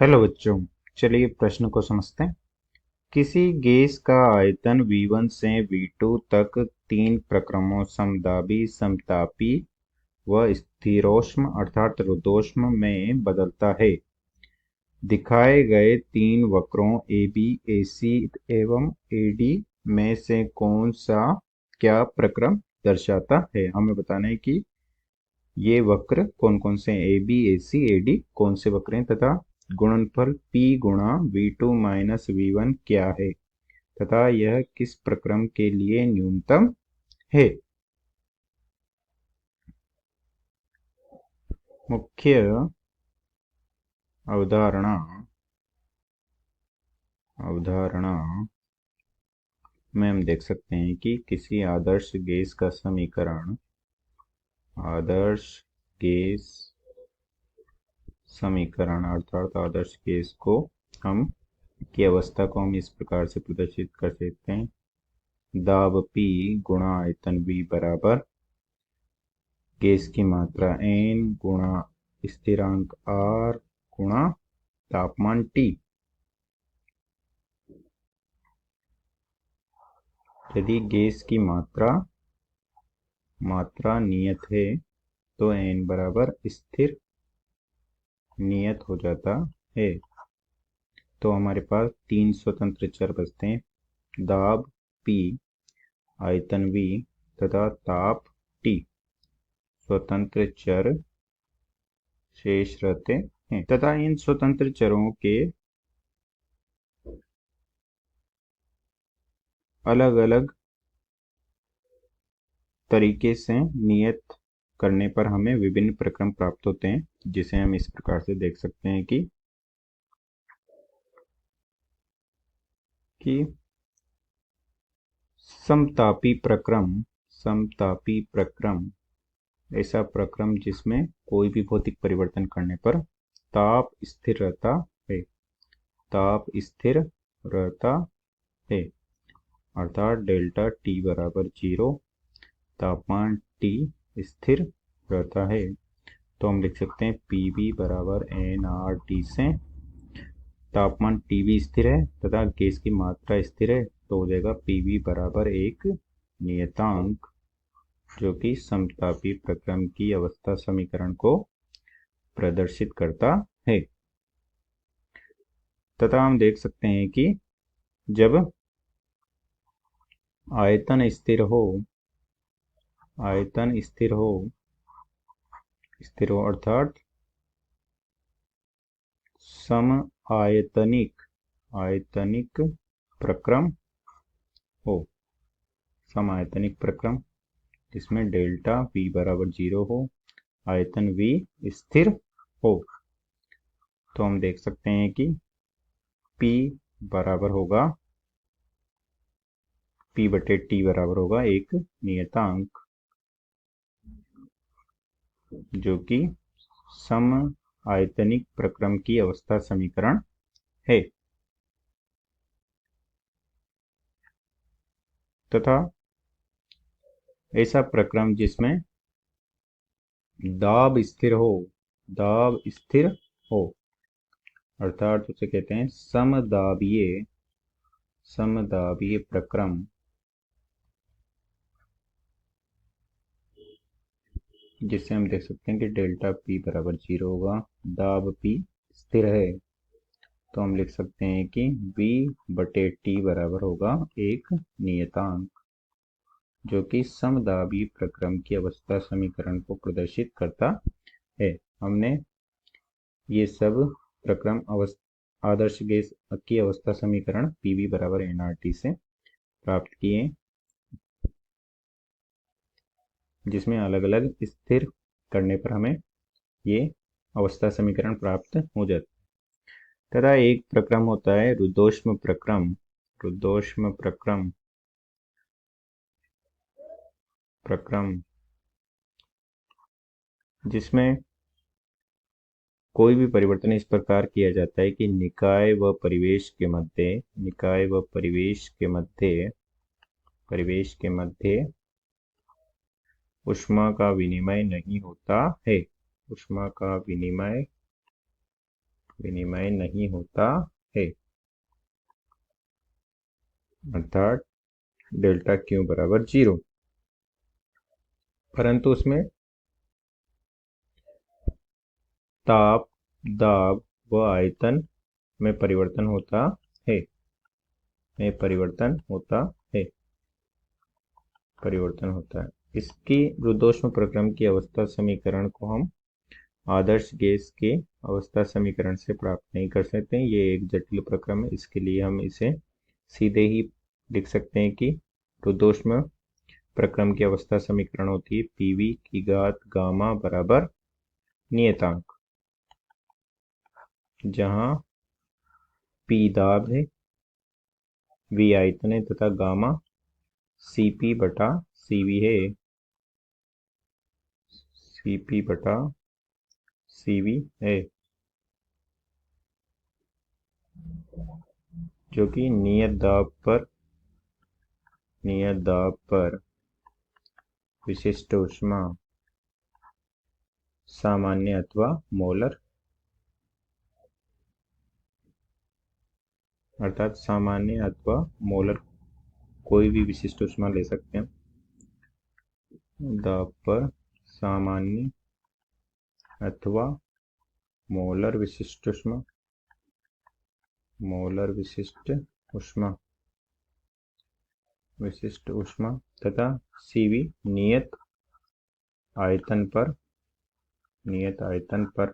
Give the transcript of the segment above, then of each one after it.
Hello बच्चों। चलिए प्रश्न को समझते हैं। किसी गैस का आयतन V1 से V2 तक तीन प्रक्रमों समदाबी, समतापी व स्थिरोष्म अर्थात रुद्धोष्म में बदलता है। दिखाए गए तीन वक्रों AB, AC एवं AD में से कौन सा क्या प्रक्रम दर्शाता है। हमें बताना है कि ये वक्र कौन कौन से हैं। AB, AC, AD कौन से वक्र हैं तथा गुणनफल P गुणा V2 माइनस V1 क्या है तथा यह किस प्रक्रम के लिए न्यूनतम है। मुख्य अवधारणा अवधारणा में हम देख सकते हैं कि किसी आदर्श गैस का समीकरण आदर्श गैस समीकरण अर्थात आदर्श गैस को हम की अवस्था को हम इस प्रकार से प्रदर्शित कर सकते हैं। दाब P गुणा आयतन V बराबर गैस की मात्रा N गुणा स्थिरांक R गुणा तापमान T। यदि गैस की मात्रा नियत है तो N बराबर स्थिर नियत हो जाता है। तो हमारे पास तीन स्वतंत्र चर बचते हैं, दाब P, आयतन V तथा ताप T। स्वतंत्र चर शेष रहते हैं तथा इन स्वतंत्र चरों के अलग अलग तरीके से नियत करने पर हमें विभिन्न प्रक्रम प्राप्त होते हैं, जिसे हम इस प्रकार से देख सकते हैं कि समतापी प्रक्रम ऐसा प्रक्रम जिसमें कोई भी भौतिक परिवर्तन करने पर ताप स्थिर रहता है। ताप स्थिर रहता है अर्थात डेल्टा T बराबर 0, तापमान T स्थिर रहता है। तो हम लिख सकते हैं PV बराबर nRT से तापमान Tv स्थिर है तथा गैस की मात्रा स्थिर है, तो हो जाएगा PV बराबर एक नियतांक जो कि समतापी प्रक्रम की अवस्था समीकरण को प्रदर्शित करता है। तथा हम देख सकते हैं कि जब आयतन स्थिर हो अर्थात सम आयतनिक प्रक्रम हो, सम आयतनिक प्रक्रम जिसमें डेल्टा V बराबर 0 हो, आयतन V स्थिर हो, तो हम देख सकते हैं कि P बराबर होगा P बटे T बराबर होगा एक नियतांक जो कि सम आयतनिक प्रक्रम की अवस्था समीकरण है। तथा ऐसा प्रक्रम जिसमें दाब स्थिर हो अर्थात उसे कहते हैं समदाबीय प्रक्रम, जिससे हम देख सकते हैं कि डेल्टा P बराबर 0 होगा, दाब P स्थिर है, तो हम लिख सकते हैं कि V बटे T बराबर होगा एक नियतांक जो कि समदाबी प्रक्रम की अवस्था समीकरण को प्रदर्शित करता है। हमने ये सब प्रक्रम आदर्श गैस की अवस्था समीकरण PV बराबर nRT से प्राप्त किए, जिसमें अलग अलग स्थिर करने पर हमें ये अवस्था समीकरण प्राप्त हो जाता है। तथा एक प्रक्रम होता है रुद्धोष्म प्रक्रम जिसमें कोई भी परिवर्तन इस प्रकार किया जाता है कि निकाय व परिवेश के मध्य ऊष्मा का विनिमय नहीं होता है। ऊष्मा का विनिमय विनिमय नहीं होता है, अर्थात डेल्टा क्यू बराबर 0। परंतु उसमें ताप, दाब व आयतन में परिवर्तन होता है, परिवर्तन होता है। इसकी रुद्धोष्म प्रक्रम की अवस्था समीकरण को हम आदर्श गैस के अवस्था समीकरण से प्राप्त नहीं कर सकते। ये एक जटिल प्रक्रम है, इसके लिए हम इसे सीधे ही लिख सकते हैं कि रुद्धोष्म प्रक्रम की अवस्था समीकरण होती है पीवी की घात गामा बराबर नियतांक, जहां पी दाब है, वी आयतन है तथा गामा सीपी बटा सीवी है, सीपी बटा सीवी है, जो कि नियत दाब पर विशिष्ट ऊष्मा सामान्य अथवा मोलर, अर्थात सामान्य अथवा मोलर कोई भी विशिष्ट ऊष्मा ले सकते हैं, दाब पर सामान्य अथवा मोलर विशिष्ट ऊष्मा, विशिष्ट ऊष्मा तथा सीवी नियत आयतन पर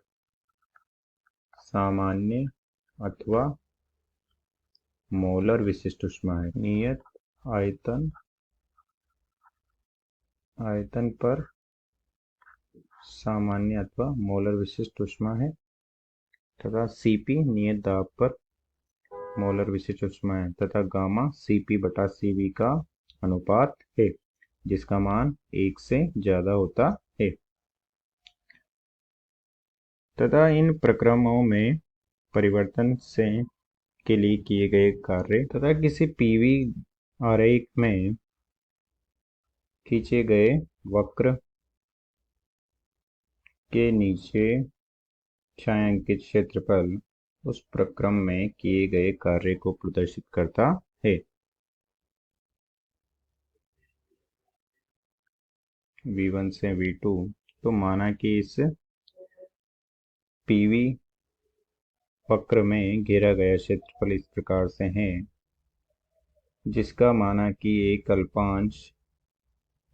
सामान्य अथवा मोलर विशिष्ट ऊष्मा है। नियत आयतन पर सामान्य अथवा मोलर विशिष्ट ऊष्मा है तथा सीपी नियत दाब पर मोलर विशिष्ट ऊष्मा है तथा गामा सीपी बटा सीवी का अनुपात है, जिसका मान 1 से ज्यादा होता है। तथा इन प्रक्रमों में परिवर्तन से के लिए किए गए कार्य तथा किसी पीवी आरेख में खींचे गए वक्र के नीचे छायांकित क्षेत्रफल उस प्रक्रम में किए गए कार्य को प्रदर्शित करता है। V1 से V2, तो माना कि इस पीवी वक्र में घेरा गया क्षेत्रफल इस प्रकार से है, जिसका माना कि एक अल्पांश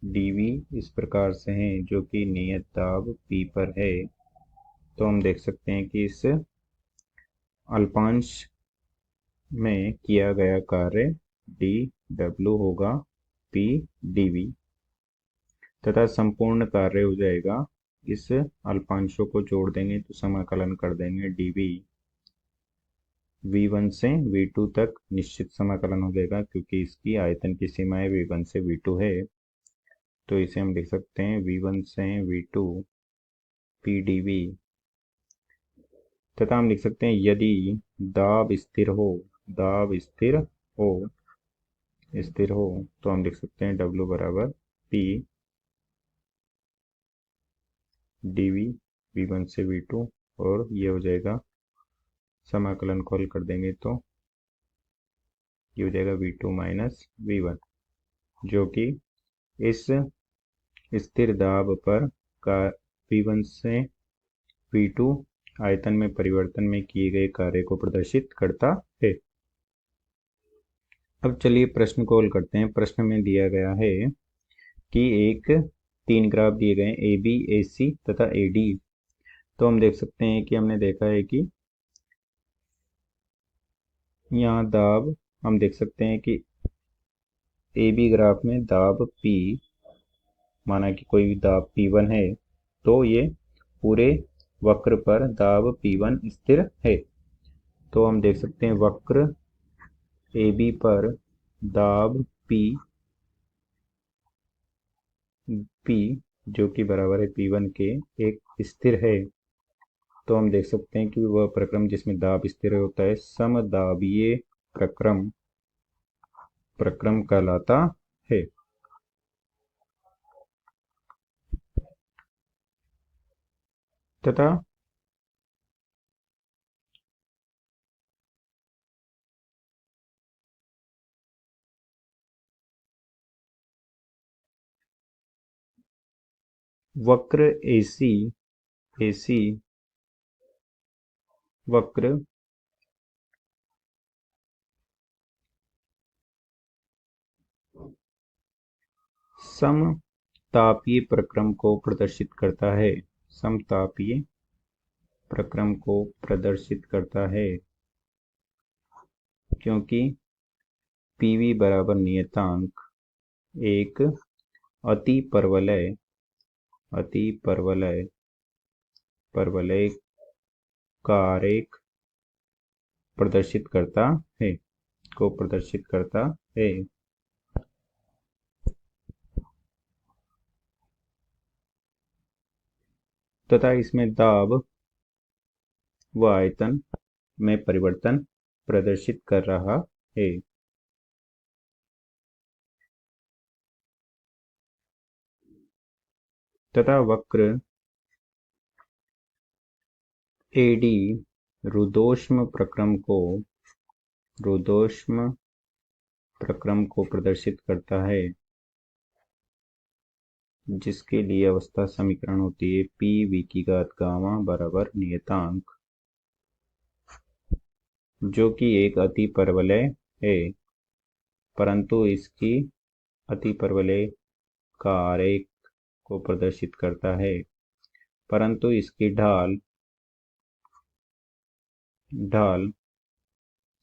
dV इस प्रकार से है, जो कि नियत दाब P पर है। तो हम देख सकते हैं कि इस अल्पांश में किया गया कार्य dW होगा P dV तथा संपूर्ण कार्य हो जाएगा, इस अल्पांशों को जोड़ देंगे तो समाकलन कर देंगे dV V1 से V2 तक निश्चित समाकलन हो जाएगा, क्योंकि इसकी आयतन की सीमाएं V1 से V2 है। तो इसे हम लिख सकते हैं V1 से V2 P dV तथा हम लिख सकते हैं यदि दाब स्थिर हो तो हम लिख सकते हैं W बराबर P dV V1 से V2, और ये हो जाएगा समाकलन को हल कर देंगे तो ये हो जाएगा V2 माइनस V1, जो कि इस स्थिर दाब पर का V1 से V2 आयतन में परिवर्तन में किए गए कार्य को प्रदर्शित करता है। अब चलिए प्रश्न को हल करते हैं। प्रश्न में दिया गया है कि एक 3 ग्राफ दिए गए ए बी ए सी तथा ए डी। तो हम देख सकते हैं कि हमने देखा है कि यहाँ दाब हम देख सकते हैं कि ए बी ग्राफ में दाब P, माना कि कोई दाब P1 है, तो ये पूरे वक्र पर दाब P1 स्थिर है। तो हम देख सकते हैं वक्र AB पर दाब P जो कि बराबर है P1 के, एक स्थिर है। तो हम देख सकते हैं कि वह प्रक्रम जिसमें दाब स्थिर होता है समदाबीय प्रक्रम कहलाता है। तथा वक्र एसी एसी वक्र समतापीय प्रक्रम को प्रदर्शित करता है। समतापीय प्रक्रम को प्रदर्शित करता है क्योंकि पीवी बराबर नियतांक एक अतिपरवलय का आरेख प्रदर्शित करता है को प्रदर्शित करता है। तथा इसमें दाब व आयतन में परिवर्तन प्रदर्शित कर रहा है। तथा वक्र एडी रुद्धोष्म प्रक्रम को प्रदर्शित करता है जिसके लिए अवस्था समीकरण होती है पी वी की घात गामा बराबर नियतांक, जो कि एक अतिपरवलय है, परंतु इसकी अतिपरवलय का आरेख को प्रदर्शित करता है, परंतु इसकी ढाल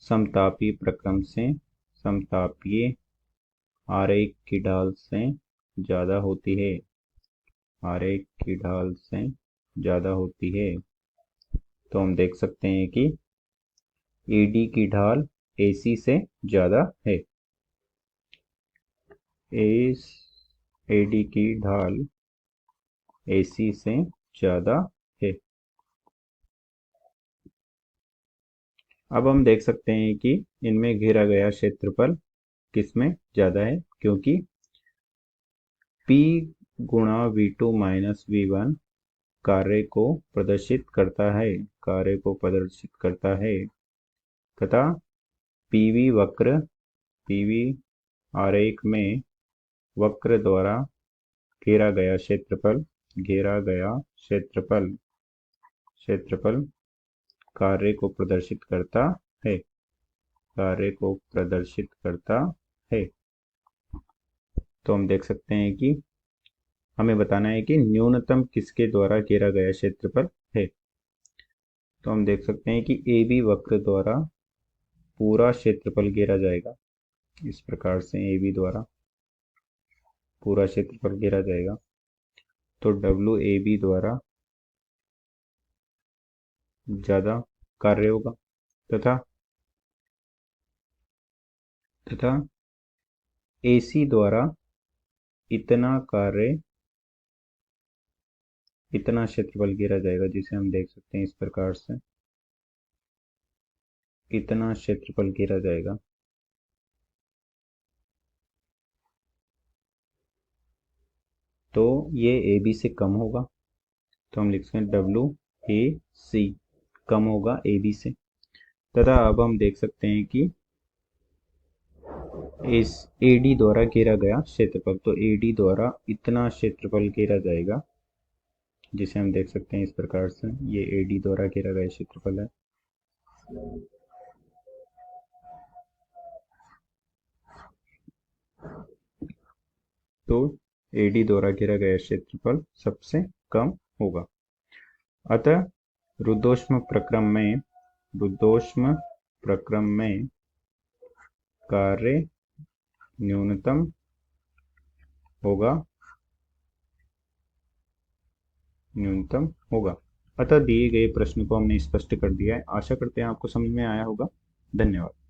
समतापीय प्रक्रम से समतापीय आरेख की ढाल से ज्यादा होती है। आरेख की ढाल से ज्यादा होती है। तो हम देख सकते हैं कि AD की ढाल AC से ज्यादा है। AD की ढाल AC से ज्यादा है। अब हम देख सकते हैं कि इनमें घेरा गया क्षेत्रफल किसमें ज्यादा है, क्योंकि P गुणा V2 माइनस V1 कार्य को प्रदर्शित करता है तथा PV आरेख में वक्र द्वारा घेरा गया क्षेत्रफल कार्य को प्रदर्शित करता है। तो हम देख सकते हैं कि हमें बताना है कि न्यूनतम किसके द्वारा घेरा गया क्षेत्रफल है। तो हम देख सकते हैं कि AB वक्र द्वारा पूरा क्षेत्रफल घेरा जाएगा। इस प्रकार से AB द्वारा पूरा क्षेत्रफल घेरा जाएगा, तो WAB द्वारा ज्यादा कार्य होगा तथा AC द्वारा इतना क्षेत्रफल घेरा जाएगा, जिसे हम देख सकते हैं इस प्रकार से इतना क्षेत्रफल घेरा जाएगा। तो ये AB से कम होगा, तो हम लिख सकते हैं WAC कम होगा AB से। तथा अब हम देख सकते हैं कि इस AD द्वारा घेरा गया क्षेत्रफल, तो AD द्वारा इतना क्षेत्रफल घेरा जाएगा, जिसे हम देख सकते हैं इस प्रकार से ये AD द्वारा घेरा गया क्षेत्रफल है। तो AD द्वारा घेरा गया क्षेत्रफल सबसे कम होगा। अतः रुद्धोष्म प्रक्रम में कार्य न्यूनतम होगा। अतः दिए गए प्रश्न को हमने स्पष्ट कर दिया है। आशा करते हैं आपको समझ में आया होगा। धन्यवाद।